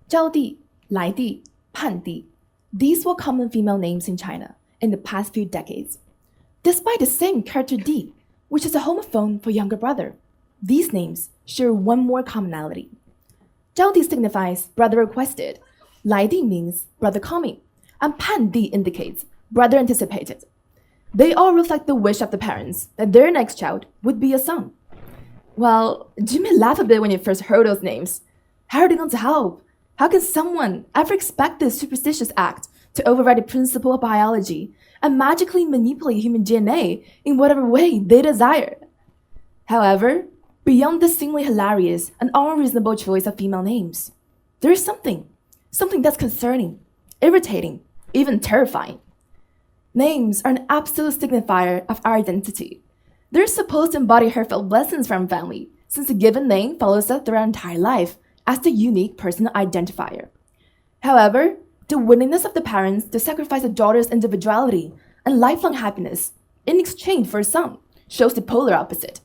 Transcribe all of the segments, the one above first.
Zhao Di, Lai Di, Pan Di. These were common female names in China in the past few decades. Despite the same character Di, which is a homophone for younger brother, these names share one more commonality. Zhao Di signifies brother requested, Lai Di means brother coming, and Pan Di indicates brother anticipated. They all reflect the wish of the parents that their next child would be a son. Well, you may laugh a bit when you first heard those names. How are they going to help? How can someone ever expect this superstitious act to override the principle of biology and magically manipulate human DNA in whatever way they desire? However, beyond the seemingly hilarious and unreasonable choice of female names, there is something that's concerning, irritating, even terrifying. Names are an absolute signifier of our identity. They're supposed to embody heartfelt lessons from family, since a given name follows us through our entire life as the unique personal identifier. However, the willingness of the parents to sacrifice a daughter's individuality and lifelong happiness in exchange for a son shows the polar opposite.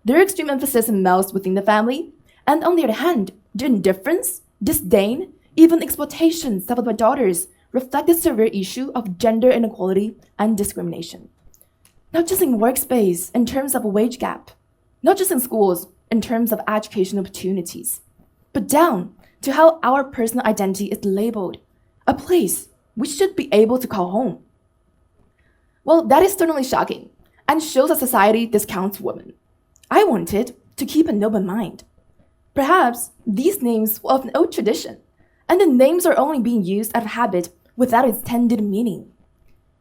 Their extreme emphasis on males within the family, and on the other hand, their indifference, disdain, even exploitation suffered by daughters reflect the severe issue of gender inequality and discrimination. Not just in workspace in terms of a wage gap, not just in schools in terms of education opportunities, but down to how our personal identity is labeled, a place we should be able to call home. Well, that is certainly shocking and shows that society discounts women. I wanted to keep an open mind. Perhaps these names were of an old tradition, and the names are only being used out of habit without its intended meaning.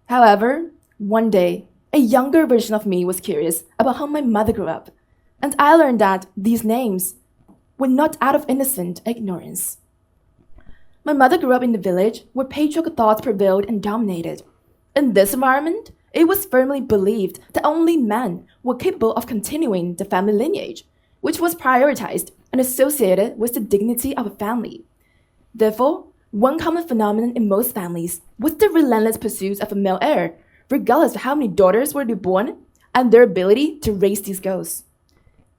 However, one day, a younger version of me was curious about how my mother grew up, and I learned that these names were not out of innocent ignorance. My mother grew up in the village where patriarchal thoughts prevailed and dominated. In this environment, it was firmly believed that only men were capable of continuing the family lineage, which was prioritized and associated with the dignity of a family. Therefore, one common phenomenon in most families was the relentless pursuit of a male heir, regardless of how many daughters were to be born and their ability to raise these girls.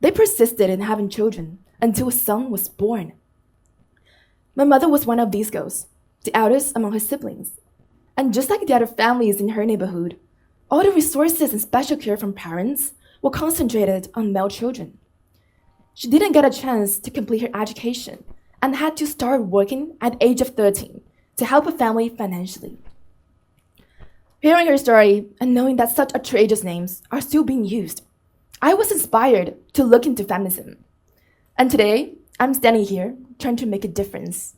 They persisted in having children until a son was born. My mother was one of these girls, the eldest among her siblings. And just like the other families in her neighborhood, all the resources and special care from parents were concentrated on male children. She didn't get a chance to complete her education and had to start working at the age of 13 to help her family financially. Hearing her story and knowing that such outrageous names are still being used, I was inspired to look into feminism. And today, I'm standing here trying to make a difference.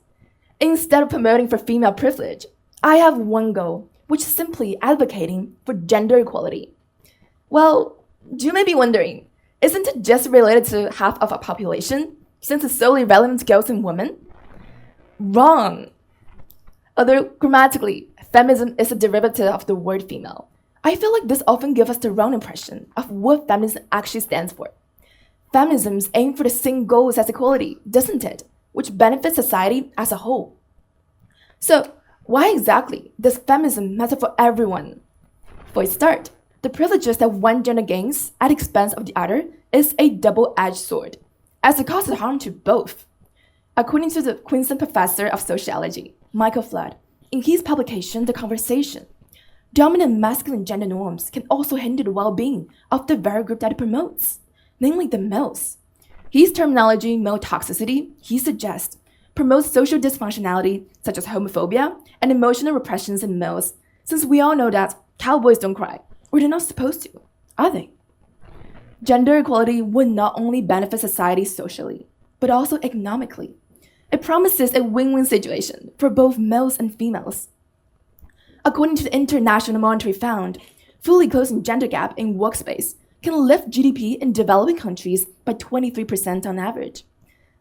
Instead of promoting for female privilege, I have one goal, which is simply advocating for gender equality. Well, you may be wondering, isn't it just related to half of our population, since it's solely relevant to girls and women? Wrong. Although grammatically, feminism is a derivative of the word female, I feel like this often gives us the wrong impression of what feminism actually stands for. Feminism aims for the same goals as equality, doesn't it? Which benefits society as a whole. So, why exactly does feminism matter for everyone? For a start, the privileges that one gender gains at the expense of the other is a double-edged sword, as it causes harm to both. According to the Queensland professor of sociology, Michael Flood, in his publication, The Conversation, dominant masculine gender norms can also hinder the well-being of the very group that it promotes, namely the males. His terminology, male toxicity, he suggests, promotes social dysfunctionality such as homophobia and emotional repressions in males, since we all know that cowboys don't cry, or they're not supposed to, are they? Gender equality would not only benefit society socially, but also economically. It promises a win-win situation for both males and females. According to the International Monetary Fund, fully closing gender gap in workspace can lift GDP in developing countries by 23% on average.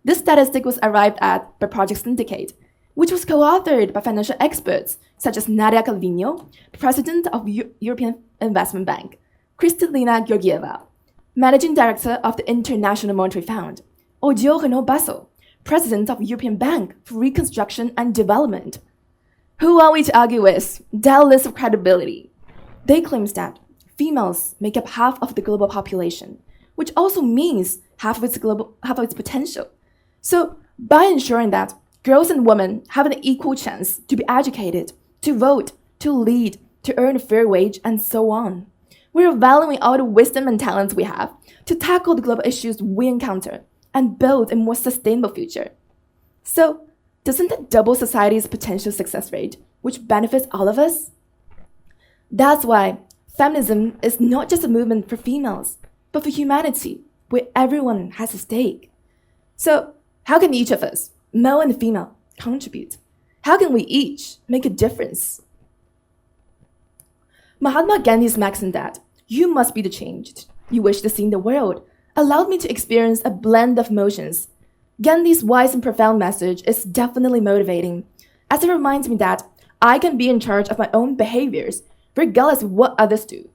This statistic was arrived at by Project Syndicate, which was co-authored by financial experts such as Nadia Calvino, president of European Investment Bank, Kristalina Georgieva, managing director of the International Monetary Fund, or Gio Renaud Basso, president of European Bank for Reconstruction and Development. Who are we to argue with? Doubtless of credibility. They claim that females make up half of the global population, which also means half of its potential. So, by ensuring that Girls and women have an equal chance to be educated, to vote, to lead, to earn a fair wage, and so on. We're valuing all the wisdom and talents we have to tackle the global issues we encounter and build a more sustainable future. So, doesn't that double society's potential success rate, which benefits all of us? That's why feminism is not just a movement for females, but for humanity, where everyone has a stake. So, how can each of us, male and female, contribute? How can we each make a difference? Mahatma Gandhi's maxim that you must be the change you wish to see in the world allowed me to experience a blend of emotions. Gandhi's wise and profound message is definitely motivating, as it reminds me that I can be in charge of my own behaviors, regardless of what others do.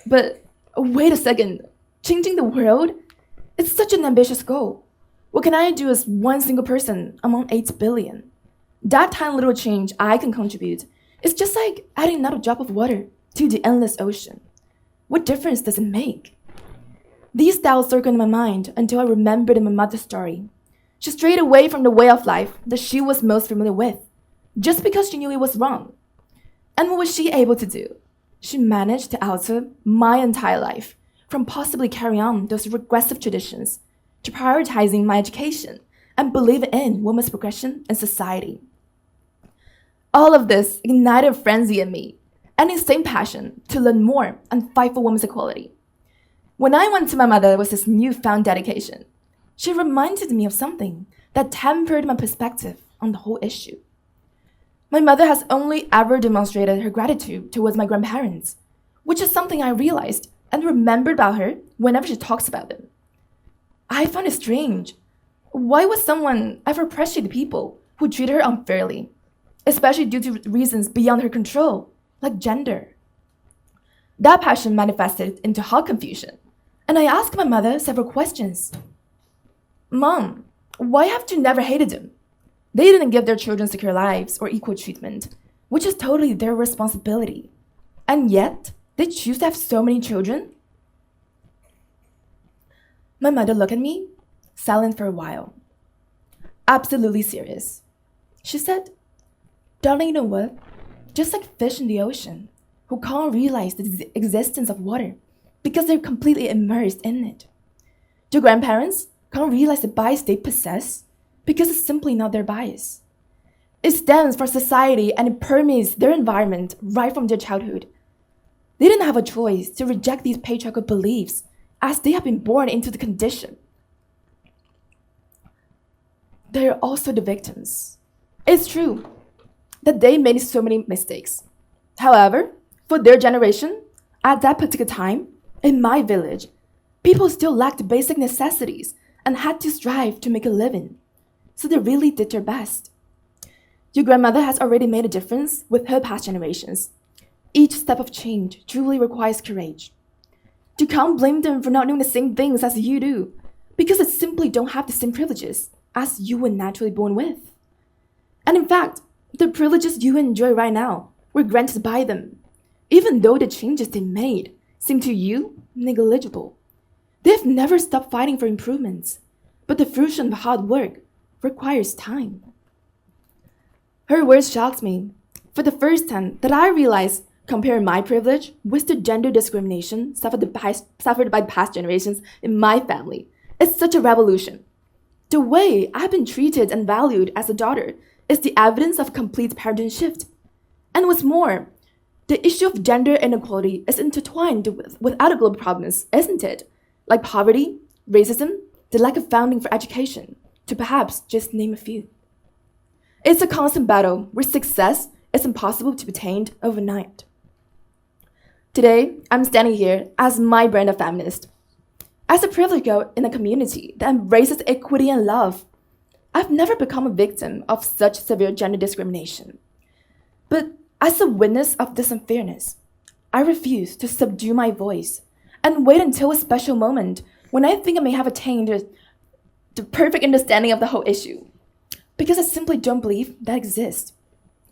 But wait a second, changing the world? It's such an ambitious goal. What can I do as one single person among 8 billion? That tiny little change I can contribute is just like adding another drop of water to the endless ocean. What difference does it make? These doubts circled in my mind until I remembered my mother's story. She strayed away from the way of life that she was most familiar with, just because she knew it was wrong. And what was she able to do? She managed to alter my entire life, from possibly carrying on those regressive traditions to prioritizing my education and believing in women's progression in society. All of this ignited a frenzy in me, and the same passion to learn more and fight for women's equality. When I went to my mother with this newfound dedication, she reminded me of something that tempered my perspective on the whole issue. My mother has only ever demonstrated her gratitude towards my grandparents, which is something I realized and remembered about her whenever she talks about them. I found it strange. Why would someone ever appreciate people who treated her unfairly, especially due to reasons beyond her control, like gender? That passion manifested into hot confusion, and I asked my mother several questions. Mom, why have you never hated them? They didn't give their children secure lives or equal treatment, which is totally their responsibility. And yet, they choose to have so many children? My mother looked at me, silent for a while. Absolutely serious. She said, "Darling, you know what? Just like fish in the ocean, who can't realize the existence of water because they're completely immersed in it. Your grandparents can't realize the bias they possess because it's simply not their bias. It stems from society and it permeates their environment right from their childhood. They didn't have a choice to reject these patriarchal beliefs as they have been born into the condition. They are also the victims. It's true that they made so many mistakes. However, for their generation, at that particular time, in my village, people still lacked basic necessities and had to strive to make a living. So they really did their best. Your grandmother has already made a difference with her past generations. Each step of change truly requires courage. You can't blame them for not doing the same things as you do, because they simply don't have the same privileges as you were naturally born with. And in fact, the privileges you enjoy right now were granted by them, even though the changes they made seem to you negligible. They have never stopped fighting for improvements, but the fruition of hard work requires time. Her words shocked me. For the first time that I realized comparing my privilege with the gender discrimination suffered by past generations in my family is such a revolution. The way I've been treated and valued as a daughter is the evidence of a complete paradigm shift. And what's more, the issue of gender inequality is intertwined with other global problems, isn't it? Like poverty, racism, the lack of funding for education, to perhaps just name a few. It's a constant battle where success is impossible to be attained overnight. Today, I'm standing here as my brand of feminist. As a privileged girl in a community that embraces equity and love, I've never become a victim of such severe gender discrimination. But as a witness of this unfairness, I refuse to subdue my voice and wait until a special moment when I think I may have attained the perfect understanding of the whole issue, because I simply don't believe that exists.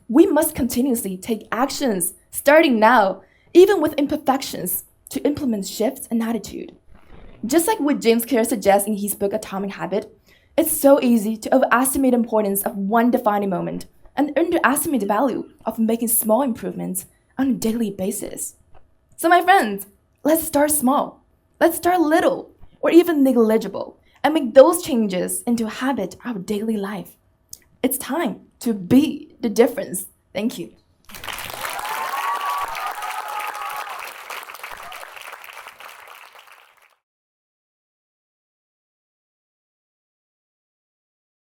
We must continuously take actions, starting now, even with imperfections, to implement shifts in attitude. Just like what James Clear suggests in his book Atomic Habit, It's so easy to overestimate the importance of one defining moment and underestimate the value of making small improvements on a daily basis. So my friends, let's start small. Let's start little or even negligible and make those changes into a habit of daily life. It's time to be the difference. Thank you.